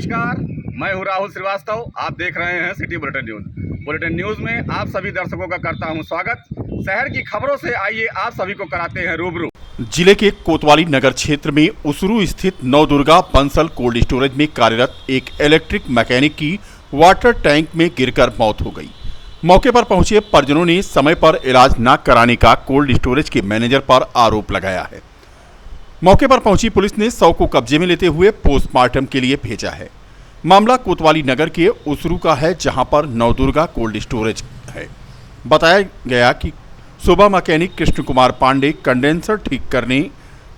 नमस्कार, मैं हूं राहुल श्रीवास्तव। आप देख रहे हैं city bulletin news. Bulletin news में आप सभी दर्शकों का करता हूं स्वागत। शहर की खबरों से आइए आप सभी को कराते हैं रूबरू। जिले के कोतवाली नगर क्षेत्र में उसरू स्थित नवदुर्गा बंसल कोल्ड स्टोरेज में कार्यरत एक इलेक्ट्रिक मैकेनिक की वाटर टैंक में गिरकर मौत हो गई। मौके पर पहुंचे परिजनों ने समय पर इलाज न कराने का कोल्ड स्टोरेज के मैनेजर पर आरोप लगाया है। मौके पर पहुंची पुलिस ने शव को कब्जे में लेते हुए पोस्टमार्टम के लिए भेजा है। मामला कोतवाली नगर के उसरू का है, जहां पर नवदुर्गा कोल्ड स्टोरेज है। बताया गया कि सुबह मैकेनिक कृष्ण कुमार पांडे कंडेंसर ठीक करने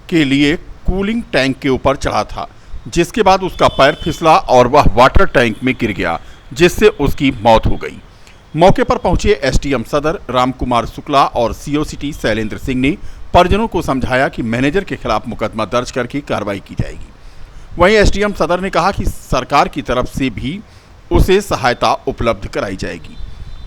के लिए कूलिंग टैंक के ऊपर चढ़ा था, जिसके बाद उसका पैर फिसला और वह वाटर टैंक में गिर गया, जिससे उसकी मौत हो गई। मौके पर पहुंचे एसडीएम सदर रामकुमार शुक्ला और सीओ सिटी शैलेंद्र सिंह ने परिजनों को समझाया कि मैनेजर के खिलाफ मुकदमा दर्ज करके कार्रवाई की जाएगी। वहीं एसडीएम सदर ने कहा कि सरकार की तरफ से भी उसे सहायता उपलब्ध कराई जाएगी।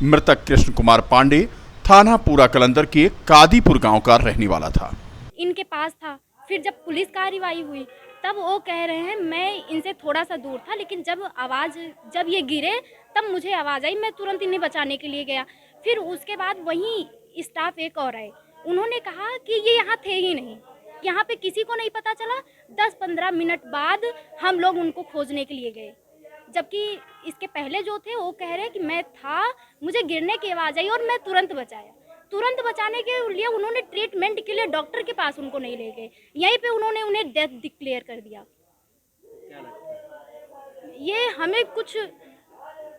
मृतक कृष्ण कुमार पांडे थाना पूरा कलंदर के कादीपुर गांव का रहने वाला था। इनके पास था। फिर जब पुलिस कार्रवाई हुई तब वो कह रहे हैं मैं इनसे थोड़ा सा दूर था, लेकिन जब ये गिरे तब मुझे आवाज़ आई, मैं तुरंत इन्हें बचाने के लिए गया। फिर उसके बाद वहीं स्टाफ एक और आए, उन्होंने कहा कि ये यहाँ थे ही नहीं, यहाँ पे किसी को नहीं पता चला। 10-15 मिनट बाद हम लोग उनको खोजने के लिए गए, जबकि इसके पहले जो थे वो कह रहे हैं कि मैं था, मुझे गिरने की आवाज़ आई और मैं तुरंत बचाया। तुरंत बचाने के लिए उन्होंने ट्रीटमेंट के लिए डॉक्टर के पास उनको नहीं ले गए, यहीं पे उन्होंने उन्हें डेथ डिक्लेयर कर दिया। ये हमें कुछ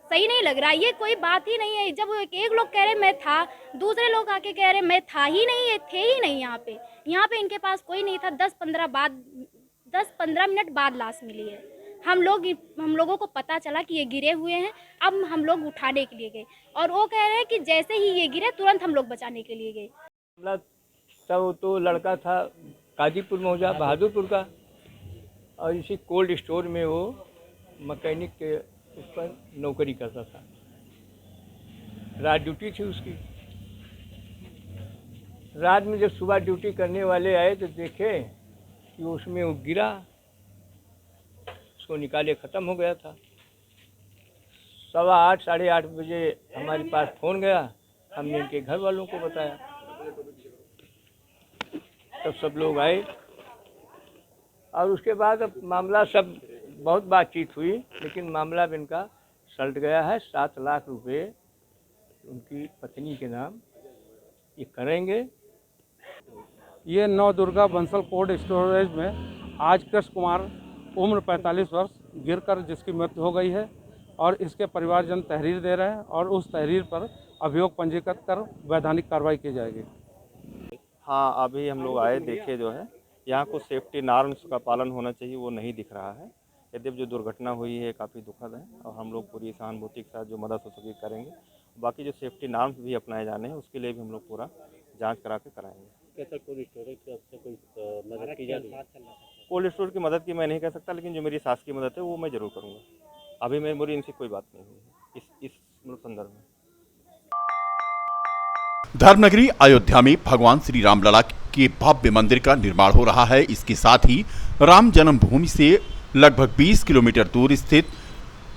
सही नहीं लग रहा, ये कोई बात ही नहीं है। जब एक लोग कह रहे मैं था, दूसरे लोग आके कह रहे मैं था ही नहीं, ये थे ही नहीं यहाँ पे इनके पास कोई नहीं था। 10-15 मिनट बाद लाश मिली है। हम लोगों को पता चला कि ये गिरे हुए हैं। अब हम लोग उठाने के लिए गए और वो कह रहे हैं कि जैसे ही ये गिरे तुरंत हम लोग बचाने के लिए गए। तब तो लड़का था कादीपुर मौजा बहादुरपुर का, और इसी कोल्ड स्टोर में वो मैकेनिक के उस पर नौकरी करता था। रात ड्यूटी थी उसकी। रात में जब सुबह ड्यूटी करने वाले आए तो देखे कि उसमें वो गिरा, उसको निकाले, ख़त्म हो गया था। 8:15 साढ़े 8 बजे हमारे पास फ़ोन गया, हमने इनके घर वालों को बताया, तब सब लोग आए और उसके बाद अब मामला सब बहुत बातचीत हुई, लेकिन मामला भी इनका सलट गया है। 7 लाख रुपए उनकी पत्नी के नाम ये करेंगे। ये नवदुर्गा बंसल कोल्ड स्टोरेज में आज कृष्ण कुमार उम्र 45 वर्ष गिरकर जिसकी मृत्यु हो गई है, और इसके परिवारजन तहरीर दे रहे हैं और उस तहरीर पर अभियोग पंजीकृत कर वैधानिक कार्रवाई की जाएगी। हाँ, अभी हम लोग आए, देखे जो है यहाँ कुछ सेफ्टी नॉर्म्स का पालन होना चाहिए वो नहीं दिख रहा है। यद्यपि जो दुर्घटना हुई है काफ़ी दुखद है और हम लोग पूरी सहानुभूति के साथ जो मदद हो सके करेंगे। बाकी जो सेफ्टी नॉर्म्स भी अपनाए जाने हैं उसके लिए भी हम लोग पूरा जांच करा के कराएंगे। कैसा कोल्ड स्टोरेज की आपसे कोई मदद की जा रही है? कोल्ड स्टोर की मदद की मैं नहीं कह सकता, लेकिन जो मेरी सास की मदद है वो मैं ज़रूर करूँगा। अभी मेरी इनसे कोई बात नहीं हुई इस संदर्भ में। धर्मनगरी अयोध्या में भगवान श्री रामलला के भव्य मंदिर का निर्माण हो रहा है। इसके साथ ही राम जन्मभूमि से लगभग 20 किलोमीटर दूर स्थित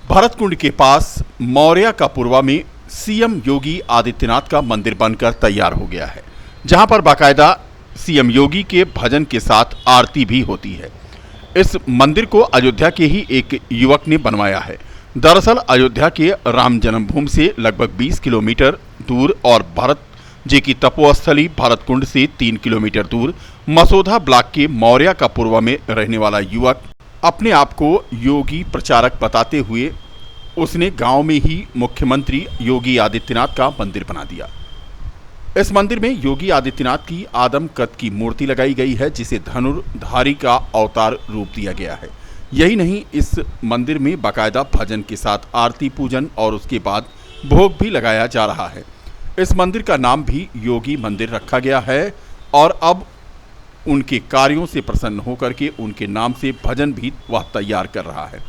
भरतकुंड के पास मौर्या का पूर्वा में सीएम योगी आदित्यनाथ का मंदिर बनकर तैयार हो गया है, जहां पर बाकायदा सीएम योगी के भजन के साथ आरती भी होती है। इस मंदिर को अयोध्या के ही एक युवक ने बनवाया है। दरअसल अयोध्या के राम जन्मभूमि से लगभग 20 किलोमीटर दूर और भरत जी की तपोस्थली भरतकुंड से 3 किलोमीटर दूर मसौदा ब्लॉक के मौर्या का पूर्वा में रहने वाला युवक अपने आप को योगी प्रचारक बताते हुए उसने गांव में ही मुख्यमंत्री योगी आदित्यनाथ का मंदिर बना दिया। इस मंदिर में योगी आदित्यनाथ की आदम कद की मूर्ति लगाई गई है, जिसे धनुर्धारी का अवतार रूप दिया गया है। यही नहीं, इस मंदिर में बाकायदा भजन के साथ आरती पूजन और उसके बाद भोग भी लगाया जा रहा है। इस मंदिर का नाम भी योगी मंदिर रखा गया है और अब उनके कार्यों से प्रसन्न होकर के उनके नाम से भजन भी वह तैयार कर रहा है।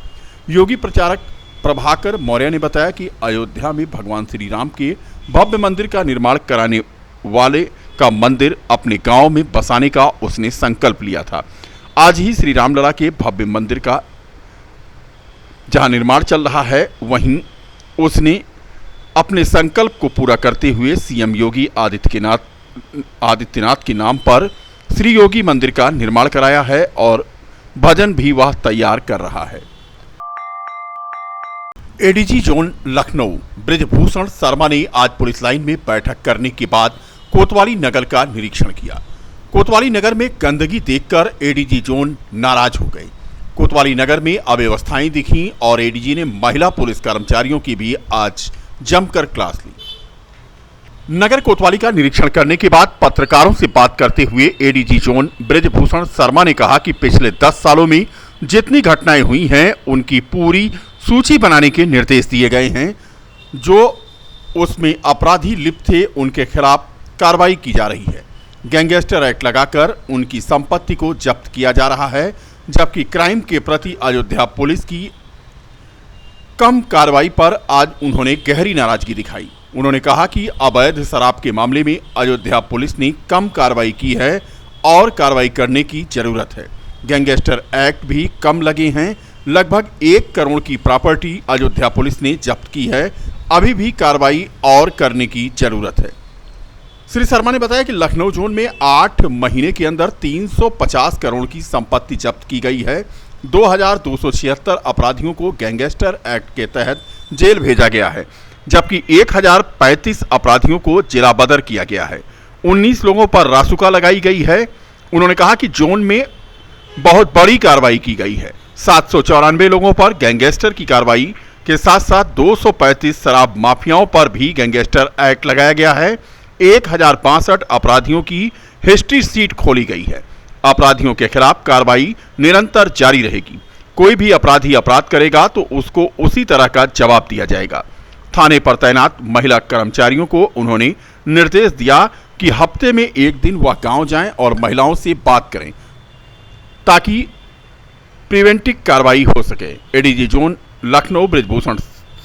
योगी प्रचारक प्रभाकर मौर्य ने बताया कि अयोध्या में भगवान श्री राम के भव्य मंदिर का निर्माण कराने वाले का मंदिर अपने गांव में बसाने का उसने संकल्प लिया था। आज ही श्री रामलला के भव्य मंदिर का जहां निर्माण चल रहा है, वहीं उसने अपने संकल्प को पूरा करते हुए सीएम योगी आदित्यनाथ के नाम पर श्री योगी मंदिर का निर्माण कराया है और भजन भी वह तैयार कर रहा है। एडीजी जोन लखनऊ ब्रिजभूषण शर्मा ने आज पुलिस लाइन में बैठक करने के बाद कोतवाली नगर का निरीक्षण किया। कोतवाली नगर में गंदगी देखकर एडीजी जोन नाराज हो गए। कोतवाली नगर में अव्यवस्थाएं दिखीं और एडीजी ने महिला पुलिस कर्मचारियों की भी आज जमकर क्लास ली। नगर कोतवाली का निरीक्षण करने के बाद पत्रकारों से बात करते हुए एडीजी जोन ब्रिजभूषण शर्मा ने कहा कि पिछले 10 सालों में जितनी घटनाएं हुई हैं उनकी पूरी सूची बनाने के निर्देश दिए गए हैं। जो उसमें अपराधी लिप्त थे उनके खिलाफ कार्रवाई की जा रही है। गैंगस्टर एक्ट लगाकर उनकी संपत्ति को जब्त किया जा रहा है, जबकि क्राइम के प्रति अयोध्या पुलिस की कम कार्रवाई पर आज उन्होंने गहरी नाराजगी दिखाई। उन्होंने कहा कि अवैध शराब के मामले में अयोध्या पुलिस ने कम कार्रवाई की है और कार्रवाई करने की जरूरत है। गैंगस्टर एक्ट भी कम लगे हैं। लगभग 1 करोड़ की प्रॉपर्टी अयोध्या पुलिस ने जब्त की है। अभी भी कार्रवाई और करने की जरूरत है। श्री शर्मा ने बताया कि लखनऊ जोन में 8 महीने के अंदर 350 करोड़ की संपत्ति जब्त की गई है। 2276 अपराधियों को गैंगस्टर एक्ट के तहत जेल भेजा गया है, जबकि 1035 अपराधियों को जिला बदर किया गया है। 19 लोगों पर रासुका लगाई गई है। उन्होंने कहा कि जोन में बहुत बड़ी कार्रवाई की गई है। 794 लोगों पर गैंगस्टर की कार्रवाई के साथ साथ 235 शराब माफियाओं पर भी गैंगस्टर एक्ट लगाया गया है। 1062 अपराधियों की हिस्ट्री सीट खोली गई है। अपराधियों के खिलाफ कार्रवाई निरंतर जारी रहेगी। कोई भी अपराधी अपराध करेगा तो उसको उसी तरह का जवाब दिया जाएगा। थाने पर तैनात महिला कर्मचारियों को उन्होंने निर्देश दिया कि हफ्ते में 1 दिन वह गांव जाएं और महिलाओं से बात करें ताकि प्रिवेंटिव कार्रवाई हो सके। एडीजी जोन लखनऊ ब्रिजभूषण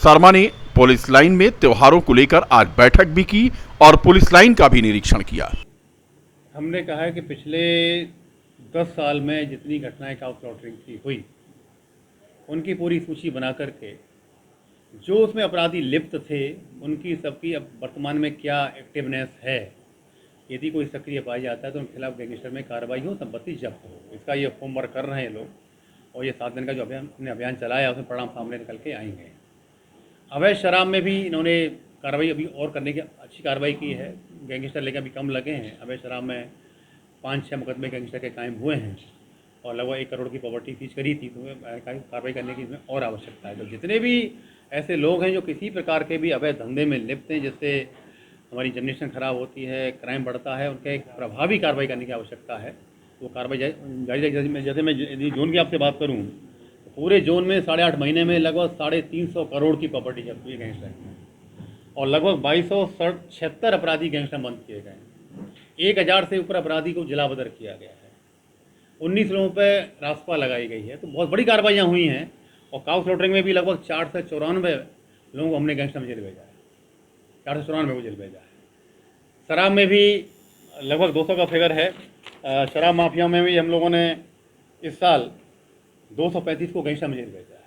शर्मा ने पुलिस लाइन में त्योहारों को लेकर आज बैठक भी की और पुलिस लाइन का भी निरीक्षण किया। हमने कहा है कि पिछले 10 साल में जितनी घटनाएं काउ स्लॉटरिंग की हुई उनकी पूरी सूची बना करके जो उसमें अपराधी लिप्त थे उनकी सबकी अब वर्तमान में क्या एक्टिवनेस है, यदि कोई सक्रिय पाया जाता है तो उनके खिलाफ गैंगस्टर में कार्रवाई हो, संपत्ति जब्त हो। इसका ये होमवर्क कर रहे हैं लोग और ये 7 दिन का जो अभियान चलाया उसमें परिणाम सामने निकल के आएंगे। अवैध शराब में भी इन्होंने कार्रवाई अभी और करने की अच्छी कार्रवाई की है। गैंगस्टर लेकर अभी कम लगे हैं। अवैध शराब में 5-6 मुकदमे गैंगस्टर के कायम हुए हैं और लगभग 1 करोड़ की प्रॉपर्टी सीज करी थी, तो कार्रवाई करने की इसमें और आवश्यकता है। तो जितने भी ऐसे लोग हैं जो किसी प्रकार के भी अवैध धंधे में लिप्त हैं जिससे हमारी जनरेशन खराब होती है, क्राइम बढ़ता है, उनके एक प्रभावी कार्रवाई करने की आवश्यकता है। वो कार्रवाई जारी जैसे मैं जोन की आपसे बात करूँ तो पूरे जोन में 8.5 महीने में लगभग 350 करोड़ की प्रॉपर्टी जब्त हुई गैंगस्टर में और लगभग 2276 अपराधी गैंगस्टर बंद किए गए। 1000 से ऊपर अपराधी को जिला बदर किया गया है। 19 लोगों पर रासपा लगाई गई है। तो बहुत बड़ी कार्रवाइयाँ हुई हैं और काउ स्लॉटरिंग में भी लगभग 494 लोगों को हमने गैंगस्टर में जेल भेजा है। 494 को जेल भेजा है। शराब में भी लगभग 200 का फिगर है। शराब माफिया में भी हम लोगों ने इस साल 235 को गैंगस्टर में जेल भेजा है।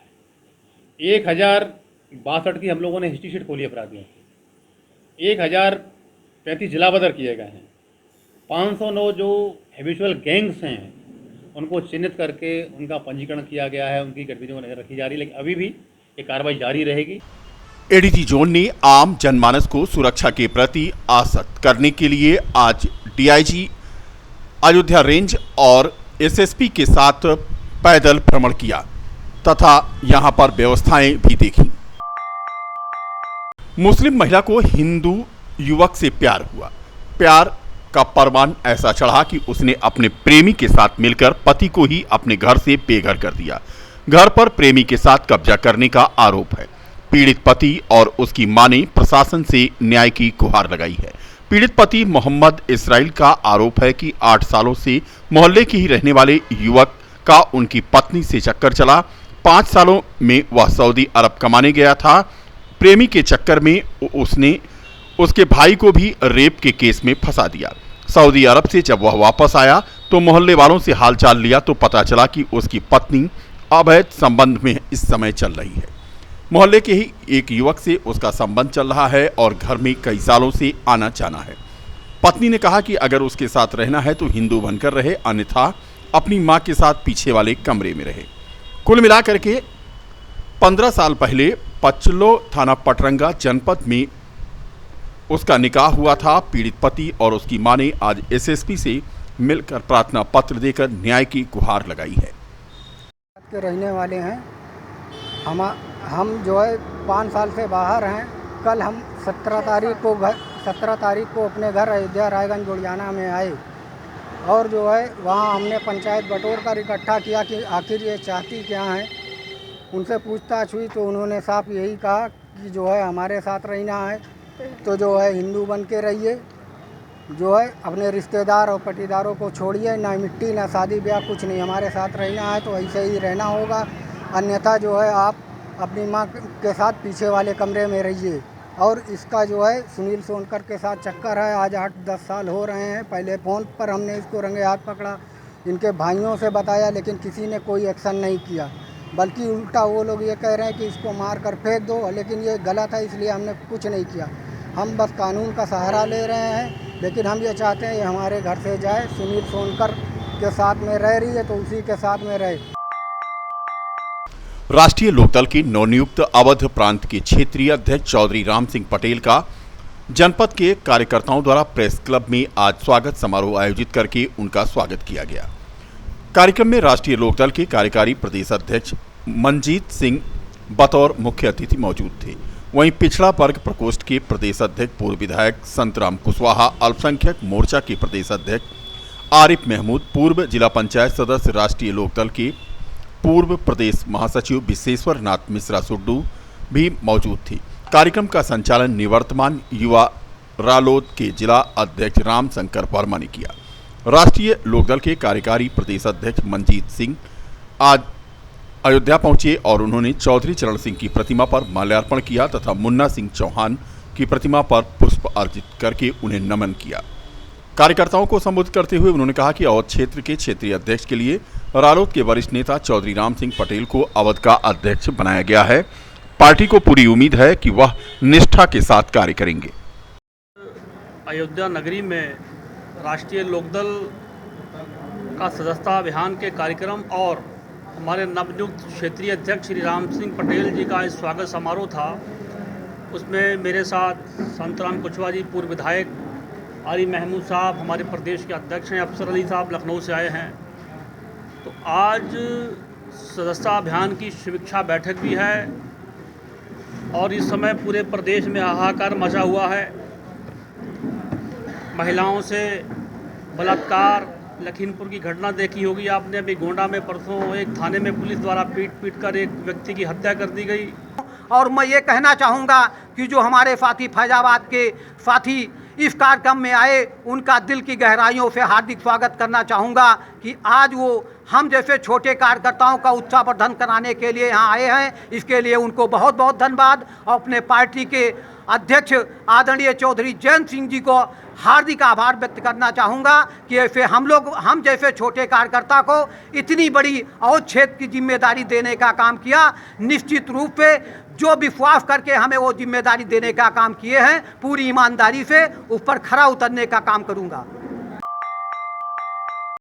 1062 की हम लोगों ने हिस्ट्री शीट खोली अपराधियों की। 1035 जिला बदर किए गए हैं। 509 जो हैबिचुअल गैंग्स हैं उनको चिन्हित करके उनका पंजीकरण किया गया है। उनकी गतिविधियों को नजर रखी जा रही है, लेकिन अभी भी ये कार्रवाई जारी रहेगी। एडीजी जोन ने आम जनमानस को सुरक्षा के प्रति आसक्त करने के लिए आज डीआईजी अयोध्या रेंज और एसएसपी के साथ पैदल भ्रमण किया तथा यहां पर व्यवस्थाएं भी देखी। मुस्लिम महिला को हिंदू युवक से प्यार हुआ। प्यार का परवान ऐसा चढ़ा कि उसने अपने प्रेमी के साथ मिलकर पति को ही अपने घर से बेघर कर दिया। घर पर प्रेमी के साथ कब्जा करने का आरोप है। पीड़ित पति और उसकी मां ने प्रशासन से न्याय की गुहार लगाई है। पीड़ित पति मोहम्मद इसराइल का आरोप है कि 8 सालों से मोहल्ले के ही रहने वाले युवक का उनकी पत्नी से चक्कर चला। 5 सालों में वह सऊदी अरब कमाने गया था। प्रेमी के चक्कर में उसने उसके भाई को भी रेप के केस में फंसा दिया। सऊदी अरब से जब वह वापस आया तो मोहल्ले वालों से हालचाल लिया तो पता चला कि उसकी पत्नी अवैध संबंध में इस समय चल रही है। मोहल्ले के ही एक युवक से उसका संबंध चल रहा है और घर में कई सालों से आना जाना है। पत्नी ने कहा कि अगर उसके साथ रहना है तो हिंदू बनकर रहे, अन्यथा अपनी मां के साथ पीछे वाले कमरे में रहे। कुल मिलाकर के 15 साल पहले पचलो थाना पटरंगा जनपद में उसका निकाह हुआ था। पीड़ित पति और उसकी मां ने आज एसएसपी से मिलकर प्रार्थना पत्र देकर न्याय की गुहार लगाई है। के रहने वाले हैं। हम जो है 5 साल से बाहर हैं। कल हम 17 तारीख को अपने घर अयोध्या रायगंज गुड़ियाना में आए और जो है वहाँ हमने पंचायत बटोर कर इकट्ठा किया कि आखिर ये चाहती क्या हैं। उनसे पूछताछ हुई तो उन्होंने साफ यही कहा कि जो है हमारे साथ रहना है तो जो है हिंदू बन के रहिए, जो है अपने रिश्तेदार और पटीदारों को छोड़िए, ना मिट्टी ना शादी ब्याह कुछ नहीं, हमारे साथ रहना है तो ऐसे ही रहना होगा, अन्यथा जो है आप अपनी मां के साथ पीछे वाले कमरे में रहिए। और इसका जो है सुनील सोनकर के साथ चक्कर है। आज 8-10 साल हो रहे हैं। पहले फ़ोन पर हमने इसको रंगे हाथ पकड़ा, इनके भाइयों से बताया, लेकिन किसी ने कोई एक्शन नहीं किया, बल्कि उल्टा वो लोग ये कह रहे हैं कि इसको मार कर फेंक दो, लेकिन ये गलत है, इसलिए हमने कुछ नहीं किया। हम बस कानून का सहारा ले रहे हैं, लेकिन हम ये चाहते हैं ये हमारे घर से जाए। सुनील सोनकर के साथ में रह रही है तो उसी के साथ में रहे। राष्ट्रीय लोकदल के नवनियुक्त अवध प्रांत के क्षेत्रीय अध्यक्ष चौधरी राम सिंह पटेल का जनपद के कार्यकर्ताओं द्वारा प्रेस क्लब में आज स्वागत समारोह आयोजित करके उनका स्वागत किया गया। कार्यक्रम में राष्ट्रीय लोकदल के कार्यकारी प्रदेश अध्यक्ष मंजीत सिंह बतौर मुख्य अतिथि मौजूद थे। वहीं पिछड़ा वर्ग प्रकोष्ठ के प्रदेश अध्यक्ष पूर्व विधायक संतराम कुशवाहा, अल्पसंख्यक मोर्चा के प्रदेश अध्यक्ष आरिफ महमूद, पूर्व जिला पंचायत सदस्य राष्ट्रीय लोकदल के पूर्व प्रदेश महासचिव विश्वेश्वर नाथ मिश्रा सुड्डू भी मौजूद थे। कार्यक्रम का संचालन निवर्तमान युवा रालोद के जिला अध्यक्ष राम शंकर वर्मा ने किया। राष्ट्रीय लोकदल के कार्यकारी प्रदेश अध्यक्ष मंजीत सिंह आज अयोध्या पहुंचे और उन्होंने चौधरी चरण सिंह की प्रतिमा पर माल्यार्पण किया तथा मुन्ना सिंह चौहान की प्रतिमा पर पुष्प अर्पित करके उन्हें नमन किया। कार्यकर्ताओं को संबोधित करते हुए उन्होंने कहा कि अवध क्षेत्र के क्षेत्रीय अध्यक्ष के लिए रालोद के वरिष्ठ नेता चौधरी राम सिंह पटेल को अवध का अध्यक्ष बनाया गया है। पार्टी को पूरी उम्मीद है कि वह निष्ठा के साथ कार्य करेंगे। अयोध्या नगरी में राष्ट्रीय लोकदल का सदस्यता अभियान के कार्यक्रम और हमारे नवनियुक्त क्षेत्रीय अध्यक्ष श्री राम सिंह पटेल जी का स्वागत समारोह था। उसमें मेरे साथ संतराम कुशवाहा जी, पूर्व विधायक, आरिफ महमूद साहब, हमारे प्रदेश के अध्यक्ष हैं, अफसर अली साहब लखनऊ से आए हैं। तो आज सदस्यता अभियान की समीक्षा बैठक भी है और इस समय पूरे प्रदेश में हाहाकार मचा हुआ है। महिलाओं से बलात्कार, लखीमपुर की घटना देखी होगी आपने, अभी गोंडा में परसों एक थाने में पुलिस द्वारा पीट कर एक व्यक्ति की हत्या कर दी गई। और मैं ये कहना चाहूँगा कि जो हमारे साथी फैजाबाद के साथी इस कार्यक्रम में आए, उनका दिल की गहराइयों से हार्दिक स्वागत करना चाहूँगा कि आज वो हम जैसे छोटे कार्यकर्ताओं का उत्साहवर्धन कराने के लिए यहाँ आए हैं। इसके लिए उनको बहुत बहुत धन्यवाद और अपने पार्टी के अध्यक्ष आदरणीय चौधरी जयंत सिंह जी को हार्दिक आभार व्यक्त करना चाहूँगा कि ऐसे हम जैसे छोटे कार्यकर्ता को इतनी बड़ी और क्षेत्र की जिम्मेदारी देने का काम किया। निश्चित रूप से जो विश्वास करके हमें वो जिम्मेदारी देने का काम किए हैं, पूरी ईमानदारी से उस पर खरा उतरने का काम करूँगा।